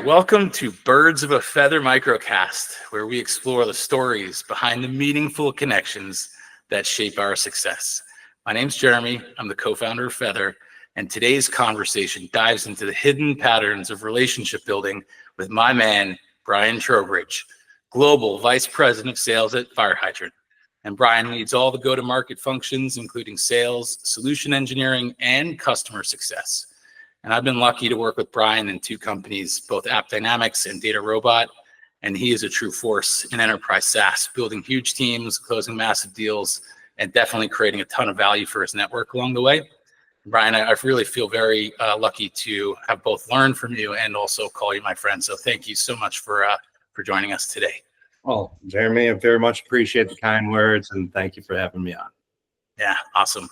welcome to Birds of a Feather Microcast, where we explore the stories behind the meaningful connections that shape our success. My name's Jeremy, I'm the co-founder of Feather, and today's conversation dives into the hidden patterns of relationship building with my man, Brian Trowbridge, Global Vice President of Sales at Fire Hydrant. And Brian leads all the go-to-market functions, including sales, solution engineering, and customer success. And I've been lucky to work with Brian in two companies, both AppDynamics and DataRobot. And he is a true force in enterprise SaaS, building huge teams, closing massive deals, and definitely creating a ton of value for his network along the way. Brian, I really feel very lucky to have both learned from you and also call you my friend. So thank you so much for joining us today. Well, Jeremy, I very much appreciate the kind words, and thank you for having me on. Yeah, awesome.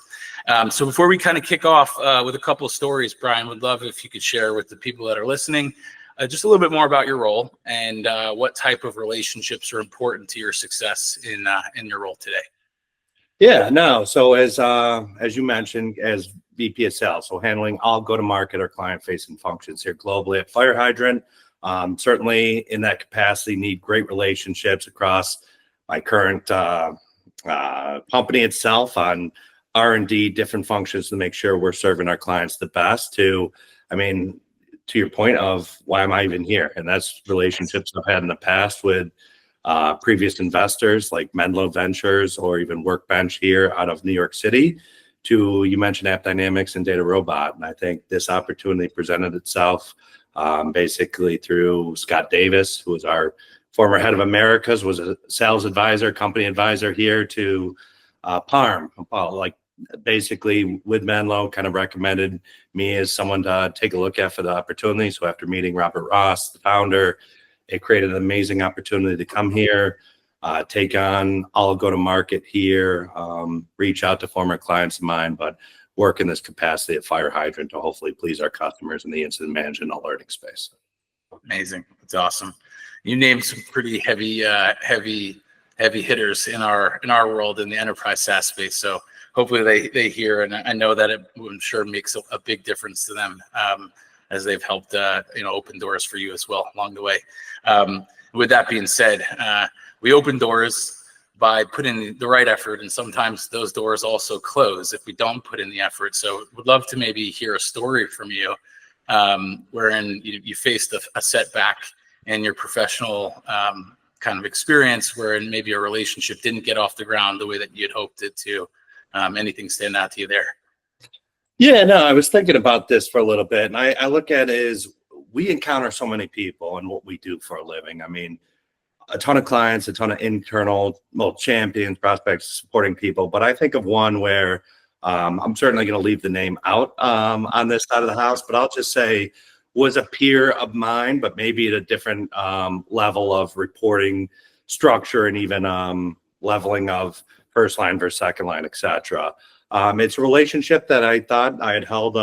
So before we kind of kick off with a couple of stories, Brian, would love if you could share with the people that are listening just a little bit more about your role and what type of relationships are important to your success in your role today. Yeah, no. So as you mentioned, as VP of Sales, so handling all go-to-market or client-facing functions here globally at Fire Hydrant. Certainly in that capacity, need great relationships across my current company itself on R&D, different functions to make sure we're serving our clients the best to your point of why am I even here? And that's relationships I've had in the past with previous investors like Menlo Ventures or even Workbench here out of New York City to, you mentioned AppDynamics and DataRobot. And I think this opportunity presented itself basically through Scott Davis, who was our former head of Americas, was a sales advisor, company advisor here to Parm. Like basically with Menlo, kind of recommended me as someone to take a look at for the opportunity. So after meeting Robert Ross, the founder, it created an amazing opportunity to come here, take on all go-to-market here, reach out to former clients of mine, but work in this capacity at Fire Hydrant to hopefully please our customers in the incident management and alerting space. Amazing. It's awesome. You named some pretty heavy hitters in our world in the enterprise SaaS space. So hopefully they hear, and I know that I'm sure makes a big difference to them as they've helped open doors for you as well along the way. With that being said, we open doors by putting the right effort, and sometimes those doors also close if we don't put in the effort. So would love to maybe hear a story from you wherein you faced a setback in your professional kind of experience, wherein maybe a relationship didn't get off the ground the way that you had hoped it to. Anything stand out to you there? Yeah, no, I was thinking about this for a little bit, and I look at it as we encounter so many people and what we do for a living. I mean, a ton of clients, a ton of internal champions, prospects, supporting people. But I think of one where I'm certainly going to leave the name out on this side of the house, but I'll just say was a peer of mine, but maybe at a different level of reporting structure and even leveling of first line versus second line, et cetera. It's a relationship that I thought I had held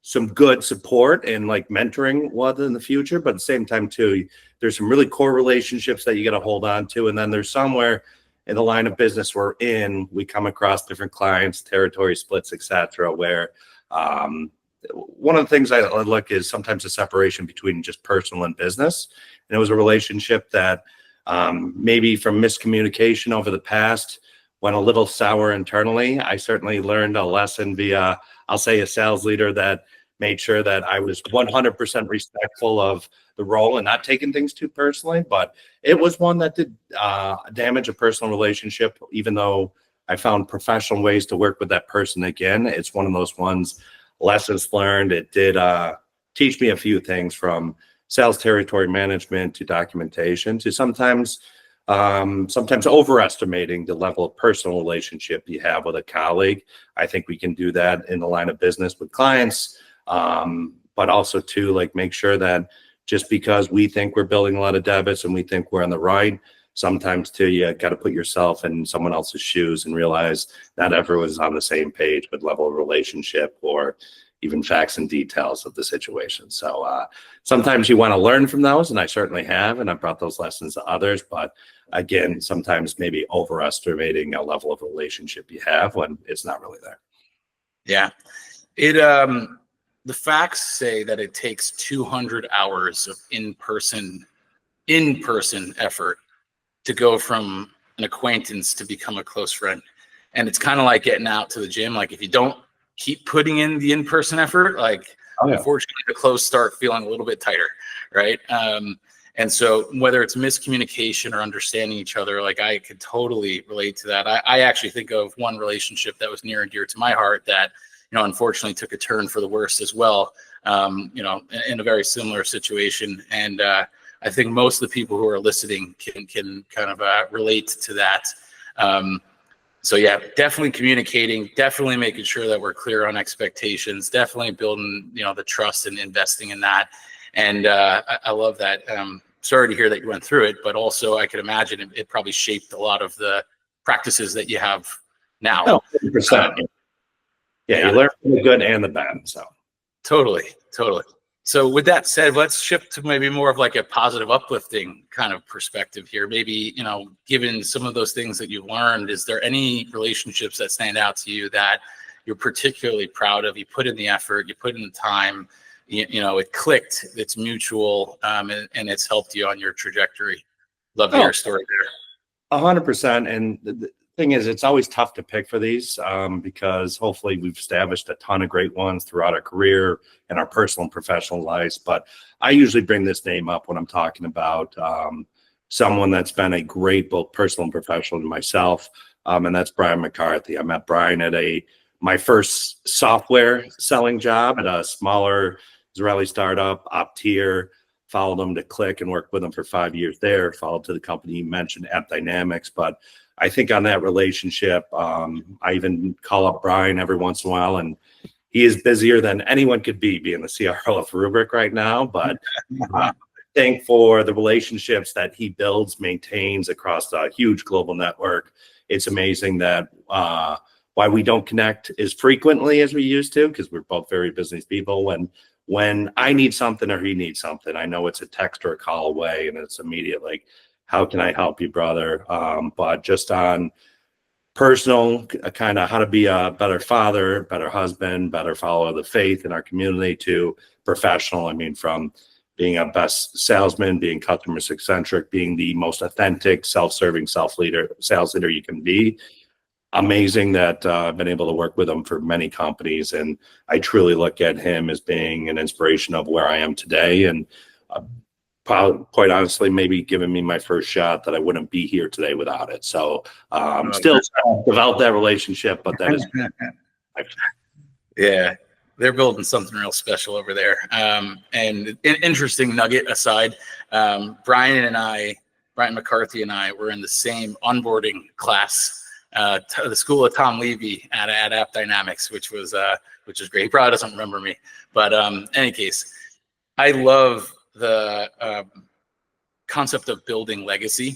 some good support and like mentoring was in the future, but at the same time too, there's some really core relationships that you got to hold on to. And then there's somewhere in the line of business we're in, we come across different clients, territory splits, et cetera, where one of the things I look is sometimes a separation between just personal and business. And it was a relationship that maybe from miscommunication over the past went a little sour internally. I certainly learned a lesson via, I'll say, a sales leader that made sure that I was 100% respectful of the role and not taking things too personally. But it was one that did damage a personal relationship, even though I found professional ways to work with that person again. It's one of those ones, lessons learned. It did teach me a few things from sales territory management to documentation to sometimes overestimating the level of personal relationship you have with a colleague. I think we can do that in the line of business with clients, but also to like make sure that just because we think we're building a lot of debits and we think we're on the right, sometimes too, you got to put yourself in someone else's shoes and realize not everyone's on the same page with level of relationship or even facts and details of the situation. So sometimes you want to learn from those, and I certainly have, and I've brought those lessons to others. But again, sometimes maybe overestimating a level of relationship you have when it's not really there. Yeah, the facts say that it takes 200 hours of in-person effort to go from an acquaintance to become a close friend. And it's kind of like getting out to the gym. Like if you don't keep putting in the in-person effort, like unfortunately the clothes start feeling a little bit tighter, right? And so whether it's miscommunication or understanding each other, like I could totally relate to that. I actually think of one relationship that was near and dear to my heart that, unfortunately took a turn for the worse as well, in a very similar situation. And I think most of the people who are listening can kind of relate to that. So yeah, definitely communicating, definitely making sure that we're clear on expectations, definitely building, the trust and investing in that. And I love that. Sorry to hear that you went through it, but also I could imagine it probably shaped a lot of the practices that you have now. Oh, 100%. Yeah, you learn from the good and the bad. So totally. So with that said, let's shift to maybe more of like a positive, uplifting kind of perspective here. Maybe, given some of those things that you've learned, is there any relationships that stand out to you that you're particularly proud of? You put in the effort, you put in the time, it clicked, it's mutual, and it's helped you on your trajectory. Love to hear your story there. 100%. And the thing is, it's always tough to pick for these because hopefully we've established a ton of great ones throughout our career and our personal and professional lives. But I usually bring this name up when I'm talking about someone that's been a great both personal and professional to myself, and that's Brian McCarthy. I met Brian at my first software selling job at a smaller Israeli startup, Optier. Followed him to Click and worked with him for 5 years there. Followed to the company you mentioned, App Dynamics. But I think on that relationship, I even call up Brian every once in a while, and he is busier than anyone could be being the CRO of Rubrik right now. But I think for the relationships that he builds, maintains across a huge global network, it's amazing that why we don't connect as frequently as we used to, because we're both very business people. When I need something or he needs something, I know it's a text or a call away, and it's immediate, like, how can I help you, brother? But just on personal, kind of how to be a better father, better husband, better follower of the faith in our community, to professional. I mean, from being a best salesman, being customer centric, being the most authentic, self-serving sales leader you can be. Amazing that I've been able to work with him for many companies, and I truly look at him as being an inspiration of where I am today, and quite honestly, maybe giving me my first shot that I wouldn't be here today without it. So still develop that relationship, but that is yeah, they're building something real special over there. And an interesting nugget aside, Brian McCarthy and I were in the same onboarding class, the school of Tom Levy at App Dynamics, which was great. He probably doesn't remember me, but any case, I love the concept of building legacy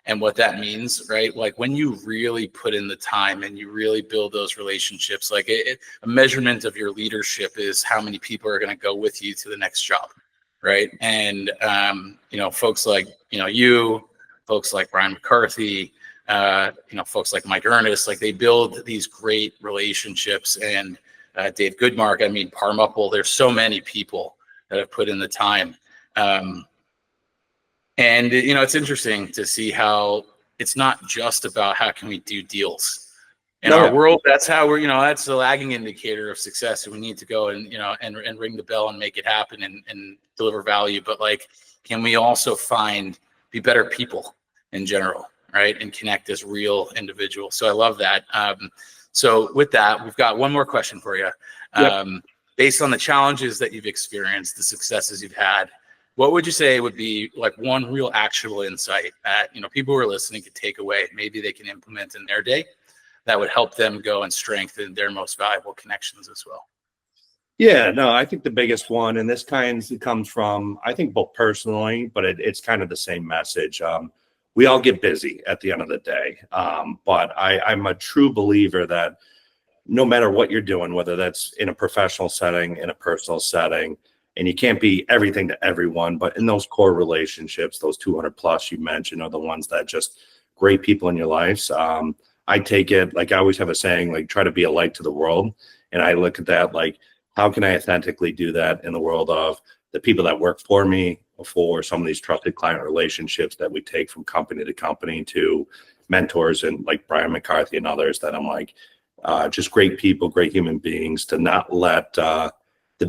and what that means, right? Like when you really put in the time and you really build those relationships, like a measurement of your leadership is how many people are going to go with you to the next job, right? And folks like you, folks like Brian McCarthy, folks like Mike Ernest, like they build these great relationships. And Dave Goodmark, I mean, Parmuppel, there's so many people that have put in the time. And it's interesting to see how it's not just about how can we do deals. In our world, that's how we're, that's the lagging indicator of success. And we need to go and, and ring the bell and make it happen and deliver value. But like, can we also be better people in general, right? And connect as real individuals. So I love that. So with that, we've got one more question for you. Based on the challenges that you've experienced, the successes you've had, what would you say would be like one real actionable insight that, people who are listening could take away, maybe they can implement in their day that would help them go and strengthen their most valuable connections as well? Yeah, no, I think the biggest one, and this comes from, I think both personally, but it's kind of the same message. We all get busy at the end of the day. But I'm a true believer that no matter what you're doing, whether that's in a professional setting, in a personal setting, and you can't be everything to everyone, but in those core relationships, those 200 plus you mentioned are the ones that just great people in your lives. I take it, like I always have a saying, like try to be a light to the world. And I look at that like, how can I authentically do that in the world of the people that work for me, for some of these trusted client relationships that we take from company to company to mentors and like Brian McCarthy and others that I'm like, just great people, great human beings, to not let the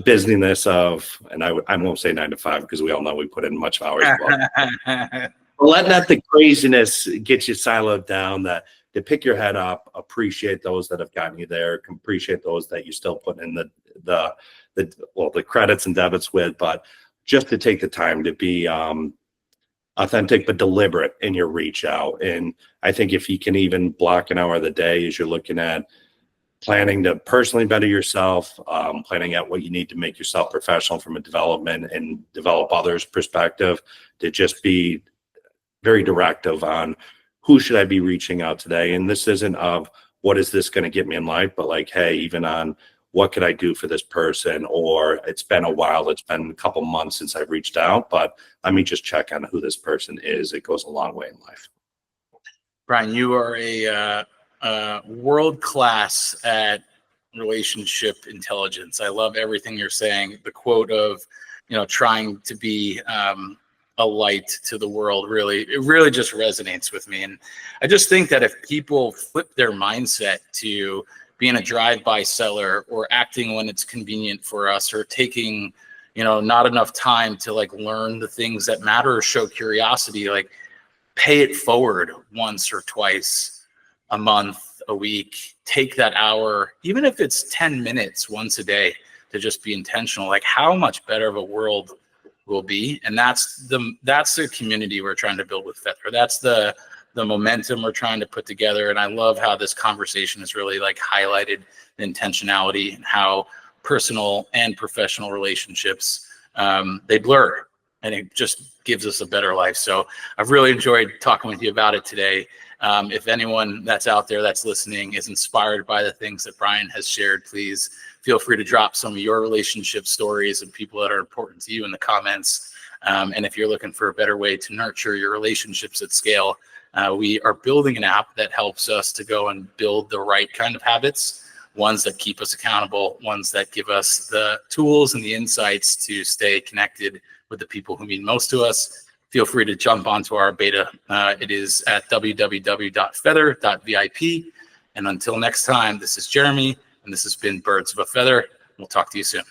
busyness of, and I won't say 9 to 5 because we all know we put in much hours, but let not the craziness get you siloed down, that to pick your head up, appreciate those that have gotten you there, appreciate those that you still put in the credits and debits with, but just to take the time to be authentic but deliberate in your reach out. And I think if you can even block an hour of the day as you're looking at planning to personally better yourself, planning out what you need to make yourself professional from a development and develop others' perspective, to just be very directive on who should I be reaching out today. And this isn't of what is this going to get me in life, but like, hey, even on what could I do for this person? Or it's been a while, it's been a couple months since I've reached out, but let me just check on who this person is. It goes a long way in life. Brian, you are a world class at relationship intelligence. I love everything you're saying. The quote of, trying to be a light to the world, it really just resonates with me. And I just think that if people flip their mindset to being a drive-by seller, or acting when it's convenient for us, or taking, not enough time to like learn the things that matter or show curiosity, like pay it forward once or twice a month, a week, take that hour, even if it's 10 minutes once a day, to just be intentional, like how much better of a world will be. And that's the community we're trying to build with Feather. That's the momentum we're trying to put together. And I love how this conversation has really like highlighted the intentionality and how personal and professional relationships, they blur, and it just gives us a better life. So I've really enjoyed talking with you about it today. If anyone that's out there that's listening is inspired by the things that Brian has shared, please feel free to drop some of your relationship stories and people that are important to you in the comments. And if you're looking for a better way to nurture your relationships at scale, we are building an app that helps us to go and build the right kind of habits, ones that keep us accountable, ones that give us the tools and the insights to stay connected with the people who mean most to us. Feel free to jump onto our beta. It is at www.feather.vip. And until next time, this is Jeremy, and this has been Birds of a Feather. We'll talk to you soon.